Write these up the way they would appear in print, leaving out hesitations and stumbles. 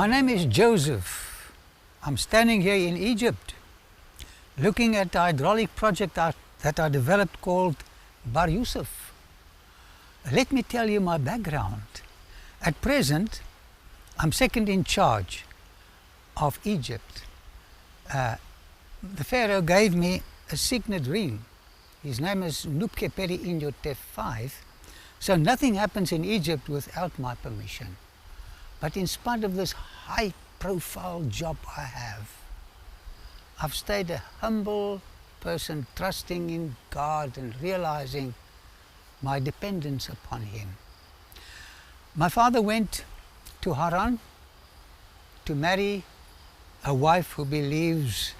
My name is Joseph. I'm standing here in Egypt looking at the hydraulic project that I developed called Bar Yusuf. Let me tell you my background. At present, I'm second in charge of Egypt. The Pharaoh gave me a signet ring. His name is Nupkeperi Inyotef 5. So nothing happens in Egypt without my permission. But in spite of this high profile job I have, I've stayed a humble person, trusting in God and realizing my dependence upon Him. My father went to Haran to marry a wife who believes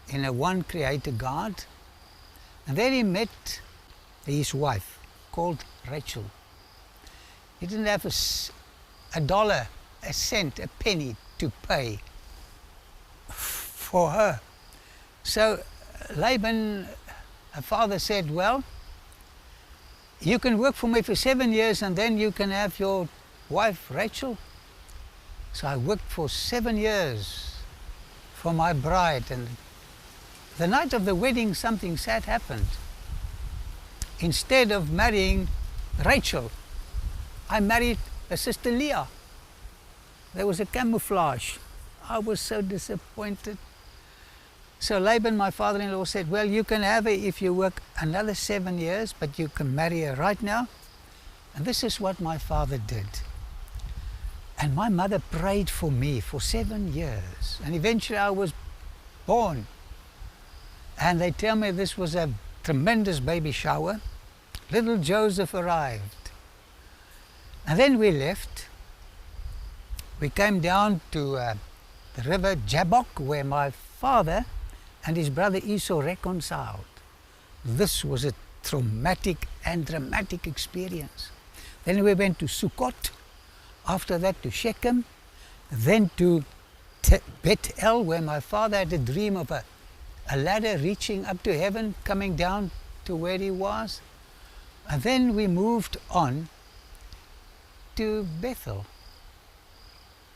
in a one creator God. And there he met his wife called Rachel. He didn't have a dollar, a cent, a penny to pay for her. So Laban, her father, said, well, you can work for me for 7 years and then you can have your wife Rachel. So I worked for 7 years for my bride, and the night of the wedding something sad happened. Instead of marrying Rachel, I married her sister Leah. There was a camouflage. I was so disappointed. So Laban, my father-in-law, said, well, you can have her if you work another 7 years, but you can marry her right now. And this is what my father did. And my mother prayed for me for 7 years. And eventually I was born. And they tell me this was a tremendous baby shower. Little Joseph arrived. And then we left. We came down to the river Jabbok, where my father and his brother Esau reconciled. This was a traumatic and dramatic experience. Then we went to Sukkot, after that to Shechem, then to Bet El, where my father had a dream of a ladder reaching up to heaven, coming down to where he was. And then we moved on to Bethel,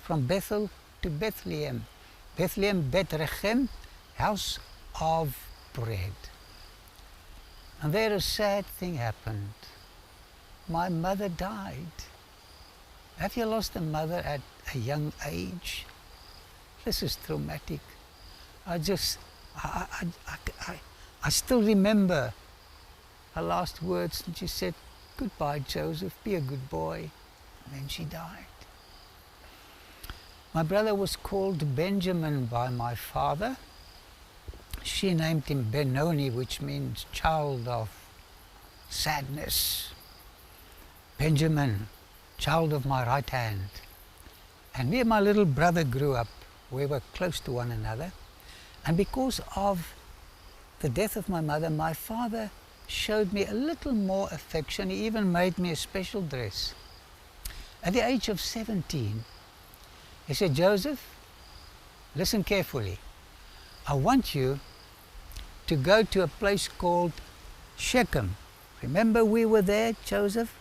from Bethel to Bethlehem. Bethlehem, Bethlehem, house of bread. And there a sad thing happened. My mother died. Have you lost a mother at a young age? This is traumatic. I still remember her last words, and she said, goodbye, Joseph, be a good boy. And then she died. My brother was called Benjamin by my father. She named him Benoni, which means child of sadness. Benjamin, child of my right hand. And me and my little brother grew up. We were close to one another. And because of the death of my mother, my father showed me a little more affection. He even made me a special dress. At the age of 17, he said, Joseph, listen carefully. I want you to go to a place called Shechem. Remember we were there, Joseph?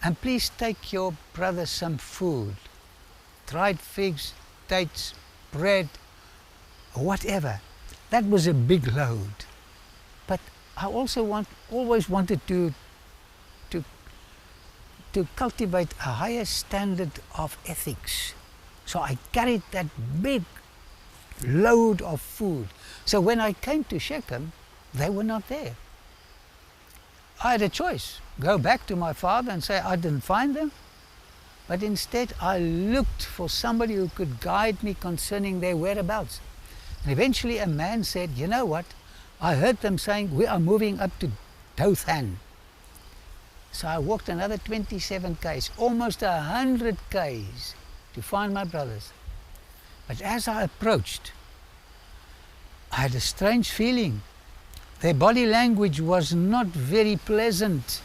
And please take your brother some food. Dried figs, dates, bread, whatever. That was a big load. But I also always wanted to cultivate a higher standard of ethics. So I carried that big load of food. So when I came to Shechem, they were not there. I had a choice. Go back to my father and say I didn't find them. But instead I looked for somebody who could guide me concerning their whereabouts. And eventually a man said, you know what? I heard them saying we are moving up to Dothan. So I walked another 27 k's, almost 100 k's to find my brothers. But as I approached, I had a strange feeling. Their body language was not very pleasant.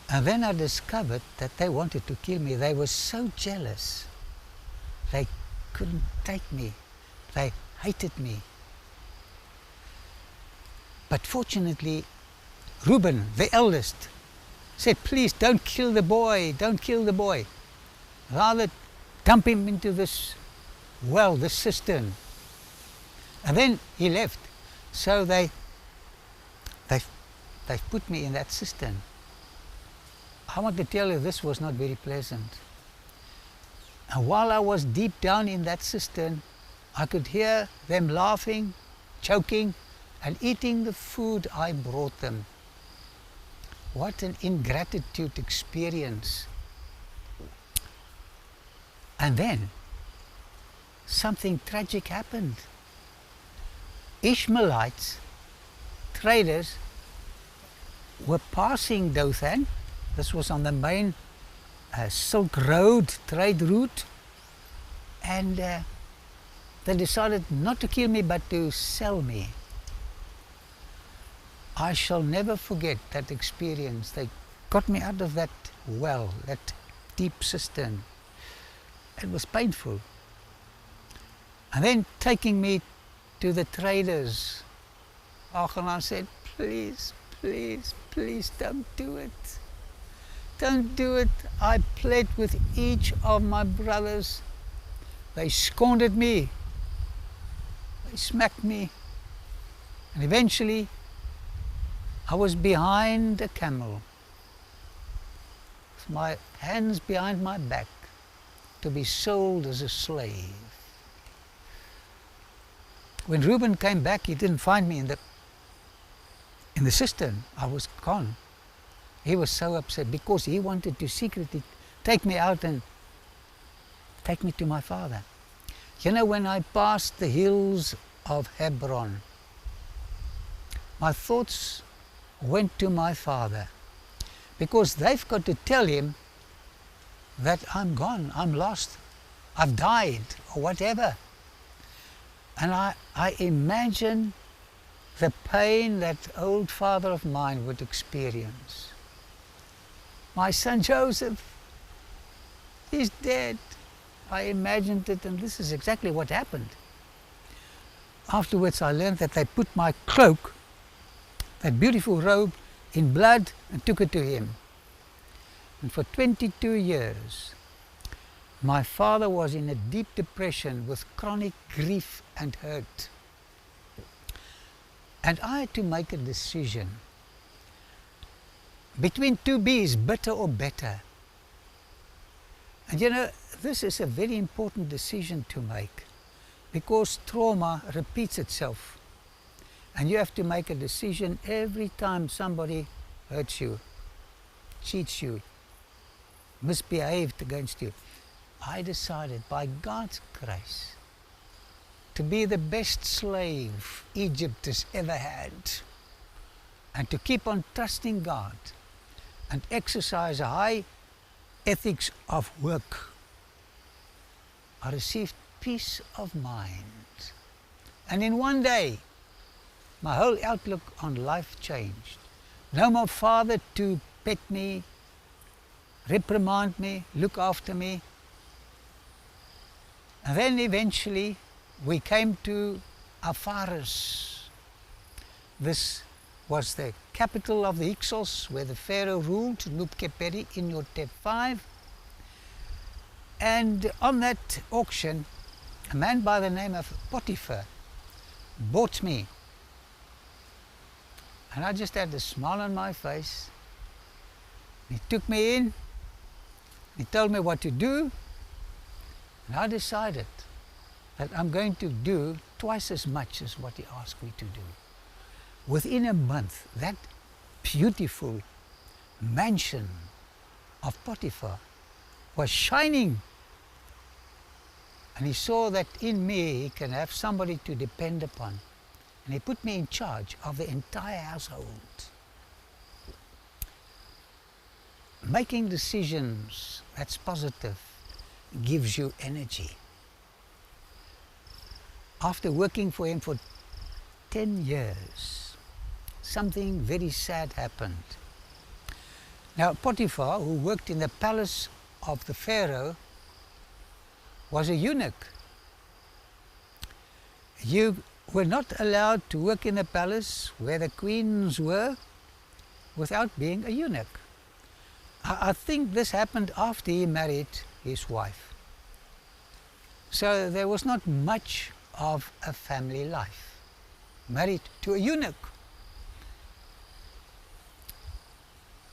And then I discovered that they wanted to kill me. They were so jealous. They couldn't take me. They hated me. But fortunately, Reuben, the eldest, said, please don't kill the boy, don't kill the boy. Rather dump him into this well, this cistern. And then he left. So they've put me in that cistern. I want to tell you, this was not very pleasant. And while I was deep down in that cistern, I could hear them laughing, choking, and eating the food I brought them. What an ingratitude experience. And then something tragic happened. Ishmaelites, traders, were passing Dothan. This was on the main Silk Road trade route, and they decided not to kill me but to sell me. I shall never forget that experience. They got me out of that well, that deep cistern. It was painful. And then taking me to the traders, and I said, please, please, please don't do it. Don't do it. I pled with each of my brothers. They scorned me. They smacked me. And eventually, I was behind a camel, with my hands behind my back, to be sold as a slave. When Reuben came back, he didn't find me in the cistern. I was gone. He was so upset because he wanted to secretly take me out and take me to my father. You know, when I passed the hills of Hebron, my thoughts went to my father, because they've got to tell him that I'm gone, I'm lost, I've died, or whatever. And I imagine the pain that old father of mine would experience. My son Joseph, he's dead. I imagined it, and this is exactly what happened. Afterwards I learned that they put my cloak, that beautiful robe, in blood and took it to him. And for 22 years, my father was in a deep depression with chronic grief and hurt. And I had to make a decision between two bees, bitter or better. And you know, this is a very important decision to make, because trauma repeats itself. And you have to make a decision every time somebody hurts you, cheats you, misbehaved against you. I decided, by God's grace, to be the best slave Egypt has ever had, and to keep on trusting God and exercise a high ethics of work. I received peace of mind. And in one day, my whole outlook on life changed. No more father to pet me, reprimand me, look after me. And then eventually we came to Afaris. This was the capital of the Hyksos, where the Pharaoh ruled, Lupkeperi, in your Tep 5. And on that auction, a man by the name of Potiphar bought me. And I just had a smile on my face. He took me in, he told me what to do, and I decided that I'm going to do twice as much as what he asked me to do. Within a month, that beautiful mansion of Potiphar was shining. And he saw that in me he can have somebody to depend upon. And he put me in charge of the entire household. Making decisions that's positive gives you energy. After working for him for 10 years, something very sad happened. Now, Potiphar, who worked in the palace of the Pharaoh, was a eunuch. You were not allowed to work in the palace where the queens were without being a eunuch. I think this happened after he married his wife. So there was not much of a family life. Married to a eunuch.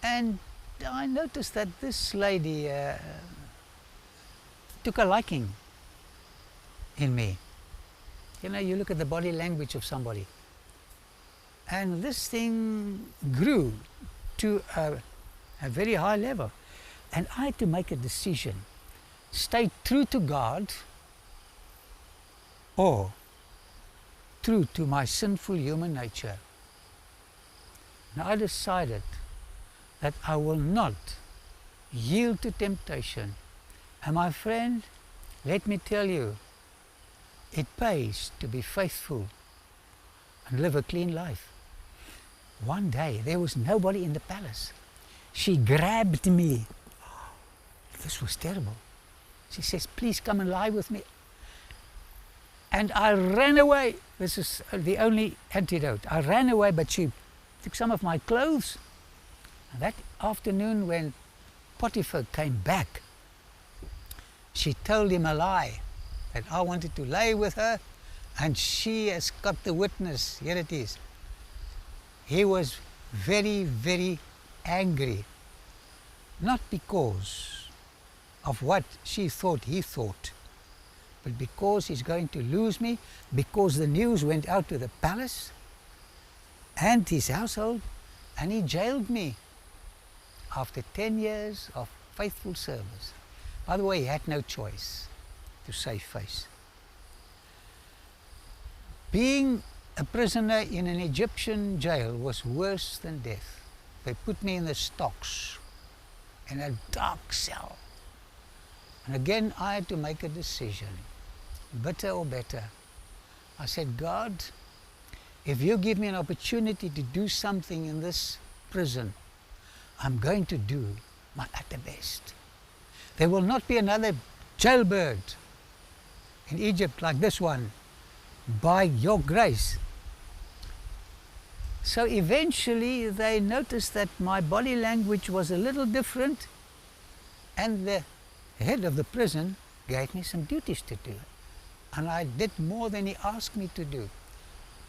And I noticed that this lady took a liking in me. You know, you look at the body language of somebody. And this thing grew to a very high level. And I had to make a decision. Stay true to God or true to my sinful human nature. And I decided that I will not yield to temptation. And my friend, let me tell you, it pays to be faithful and live a clean life. One day, there was nobody in the palace. She grabbed me. This was terrible. She says, please come and lie with me. And I ran away. This is the only antidote. I ran away, but she took some of my clothes. And that afternoon when Potiphar came back, she told him a lie, that I wanted to lay with her, and she has got the witness. Here it is. He was very, very angry, not because of what she thought he thought, but because he's going to lose me, because the news went out to the palace and his household, and he jailed me after 10 years of faithful service. By the way, he had no choice to save face. Being a prisoner in an Egyptian jail was worse than death. They put me in the stocks, in a dark cell. And again, I had to make a decision, bitter or better. I said, God, if you give me an opportunity to do something in this prison, I'm going to do my utter best. There will not be another jailbird in Egypt like this one, by your grace. So eventually they noticed that my body language was a little different, and the head of the prison gave me some duties to do. And I did more than he asked me to do.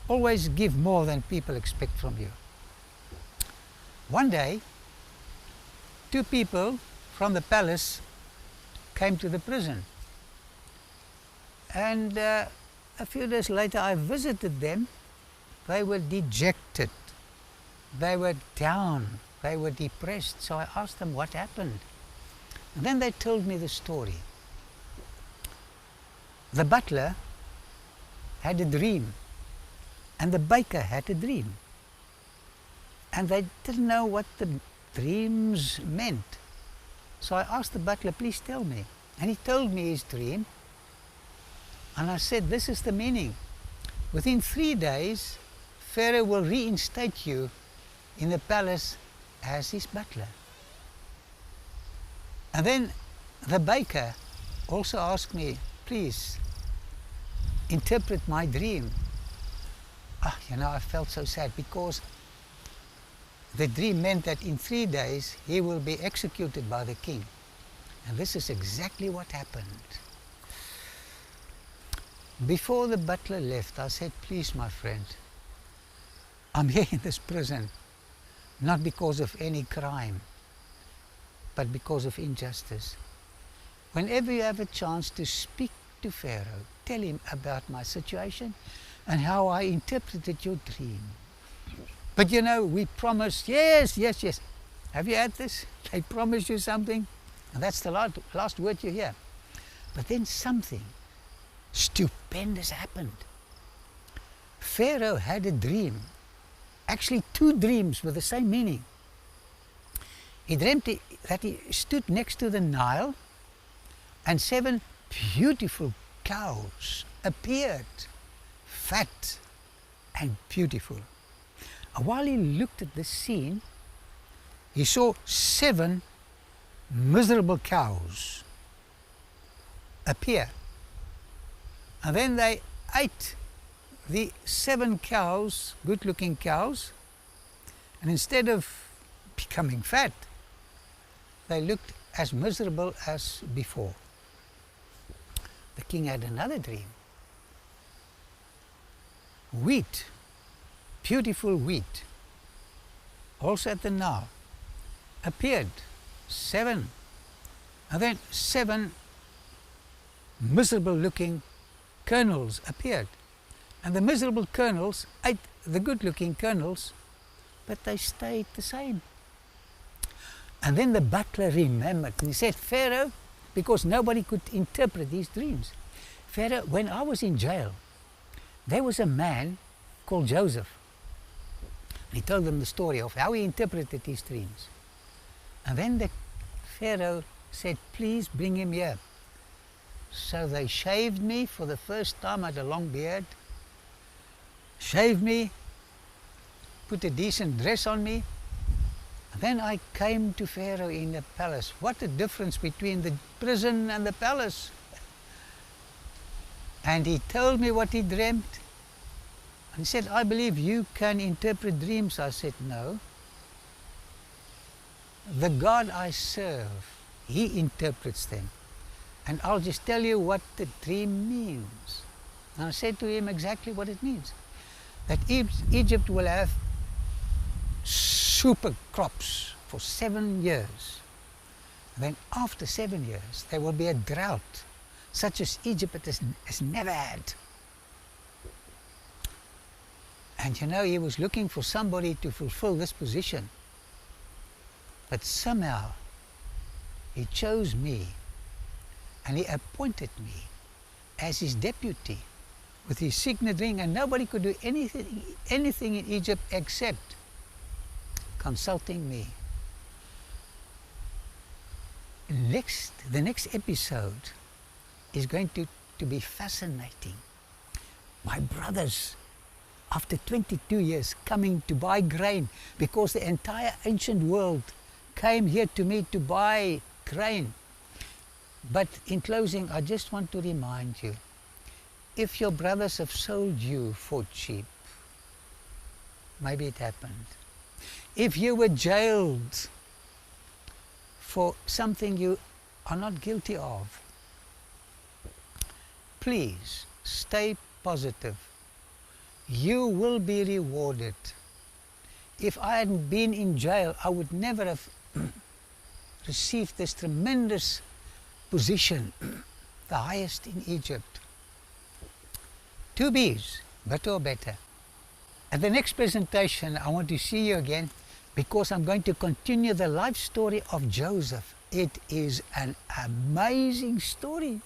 Always give more than people expect from you. One day, 2 people from the palace came to the prison. And a few days later I visited them. They were dejected. They were down. They were depressed. So I asked them what happened. And then they told me the story. The butler had a dream, and the baker had a dream. And they didn't know what the dreams meant. So I asked the butler, please tell me. And he told me his dream. And I said, this is the meaning. Within 3 days, Pharaoh will reinstate you in the palace as his butler. And then the baker also asked me, please interpret my dream. You know, I felt so sad, because the dream meant that in 3 days he will be executed by the king. And this is exactly what happened. Before the butler left, I said, please, my friend, I'm here in this prison, not because of any crime, but because of injustice. Whenever you have a chance to speak to Pharaoh, tell him about my situation and how I interpreted your dream. But you know, we promised, yes. Have you had this? They promise you something, and that's the last word you hear. But then something stupendous happened. Pharaoh had a dream, actually 2 dreams with the same meaning. He dreamt that he stood next to the Nile, and 7 beautiful cows appeared, fat and beautiful. And while he looked at the scene, he saw 7 miserable cows appear. And then they ate the 7 cows, good-looking cows, and instead of becoming fat, they looked as miserable as before. The king had another dream. Wheat, beautiful wheat, also at the Nile, appeared, 7, and then 7 miserable looking kernels appeared, and the miserable kernels ate the good looking kernels, but they stayed the same. And then the butler remembered and he said, Pharaoh, because nobody could interpret these dreams, Pharaoh, when I was in jail, there was a man called Joseph. He told them the story of how he interpreted these dreams. And then the Pharaoh said, please bring him here. So they shaved me for the first time. I had a long beard. Shaved me, put a decent dress on me. And then I came to Pharaoh in the palace. What a difference between the prison and the palace. And he told me what he dreamt. And he said, I believe you can interpret dreams. I said, no. The God I serve, he interprets them. And I'll just tell you what the dream means. And I said to him exactly what it means. That Egypt will have super crops for 7 years. And then after 7 years, there will be a drought, such as Egypt has never had. And you know, he was looking for somebody to fulfill this position. But somehow, he chose me, and he appointed me as his deputy with his signet ring, and nobody could do anything in Egypt except consulting me. The next episode is going to be fascinating. My brothers, after 22 years, coming to buy grain, because the entire ancient world came here to me to buy grain. But in closing, I just want to remind you, if your brothers have sold you for cheap, maybe it happened. If you were jailed for something you are not guilty of, please stay positive. You will be rewarded. If I hadn't been in jail, I would never have received this tremendous position, the highest in Egypt. 2 B's, better or better. At the next presentation, I want to see you again, because I'm going to continue the life story of Joseph. It is an amazing story,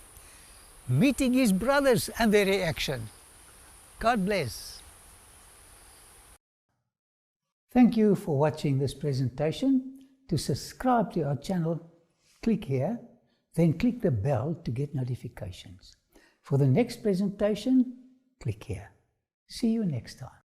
meeting his brothers and their reaction. God bless. Thank you for watching this presentation. To subscribe to our channel, click here, then click the bell to get notifications. For the next presentation, click here. See you next time.